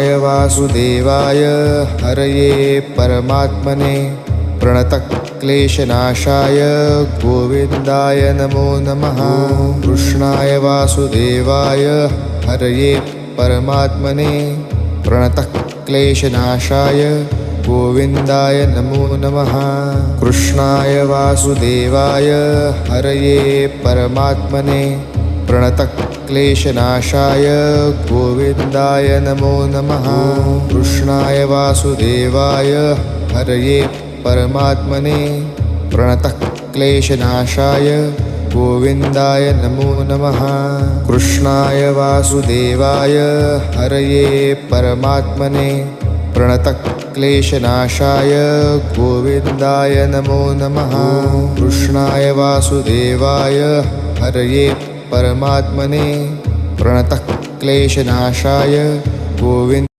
वासुदेवाय हरये परमात्मने प्रणतक्लेशनाशाय गोविन्दाय नमो नमः। कृष्णाय वासुदेवाय हरये परमात्मने प्रणतक्लेशनाशाय गोविन्दाय नमो नमः। कृष्णाय वासुदेवाय हरये परमात्मने प्रणतक्लेशनाशाय गोविन्दाय नमो नमः। कृष्णाय वासुदेवाय हरये परमात्मने प्रणतक्लेशनाशाय गोविन्दाय नमो नमः। कृष्णाय वासुदेवाय हरये परमात्मने प्रणतक्लेशनाशाय गोविन्दाय नमो नमः। कृष्णाय वासुदेवाय हरये परमात्मने प्रणतक्लेशनाशाय गोविन्द